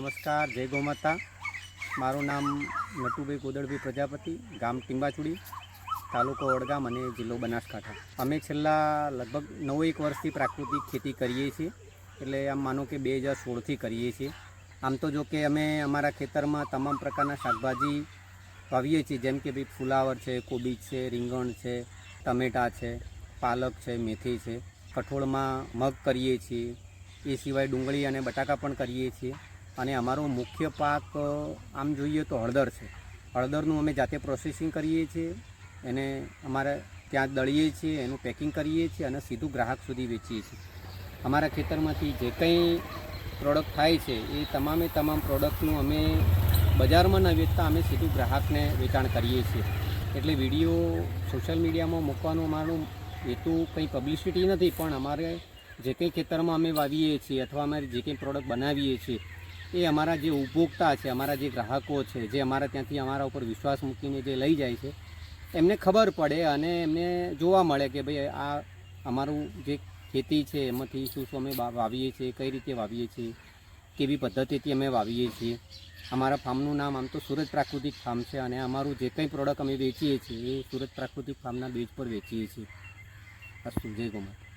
નમસ્કાર, જય ગૌમાતા। મારું નામ નટુભાઈ કોદળભાઈ પ્રજાપતિ, ગામ ટીંબાચુડી, તાલુકો વડગામ અને જિલ્લો બનાસકાંઠા। અમે છેલ્લા લગભગ 9-1 વર્ષથી પ્રાકૃતિક ખેતી કરીએ છીએ। એટલે આમ માનો કે 2016થી કરીએ છીએ। આમ તો જો કે અમે અમારા ખેતરમાં તમામ પ્રકારના શાકભાજી વાવીએ છીએ, જેમ કે ભાઈ ફુલાવર છે, કોબીજ છે, રીંગણ છે, ટમેટાં છે, પાલક છે, મેથી છે, કઠોળમાં મગ કરીએ છીએ। એ સિવાય ડુંગળી અને બટાકા પણ કરીએ છીએ। અને અમારો મુખ્ય પાક આમ જોઈએ તો હળદર છે। હળદરનું અમે જાતે પ્રોસેસિંગ કરીએ છીએ, એને અમારે ત્યાં દળીએ છીએ, એનું પેકિંગ કરીએ છીએ અને સીધું ગ્રાહક સુધી વેચીએ છીએ। અમારા ખેતરમાંથી જે કંઈ પ્રોડક્ટ થાય છે એ તમામે તમામ પ્રોડક્ટનું અમે બજારમાં ન વેચતા અમે સીધું ગ્રાહકને વેચાણ કરીએ છીએ। એટલે વિડીયો સોશિયલ મીડિયામાં મૂકવાનું અમારું હેતુ કંઈ પબ્લિસિટી નથી, પણ અમારે જે કંઈ ખેતરમાં અમે વાવીએ છીએ અથવા અમે જે કંઈ પ્રોડક્ટ બનાવીએ છીએ એ અમારા જે ઉપભોક્તા છે, અમારા જે ગ્રાહકો છે, જે અમારા ત્યાંથી અમારા ઉપર વિશ્વાસ મૂકીને જે લઈ જાય છે, એમને ખબર પડે અને એમને જોવા મળે કે ભાઈ આ અમારું જે ખેતી છે એમાંથી શું શું અમે વાવીએ છીએ, કઈ રીતે વાવીએ છીએ, કેવી પદ્ધતિથી અમે વાવીએ છીએ। અમારા ફાર્મનું નામ આમ તો સુરત પ્રાકૃતિક ફાર્મ છે અને અમારું જે કંઈ પ્રોડક્ટ અમે વેચીએ છીએ એ સુરત પ્રાકૃતિક ફાર્મના બેઝ પર વેચીએ છીએ। અસ્તુ, જય ગૌમાતા।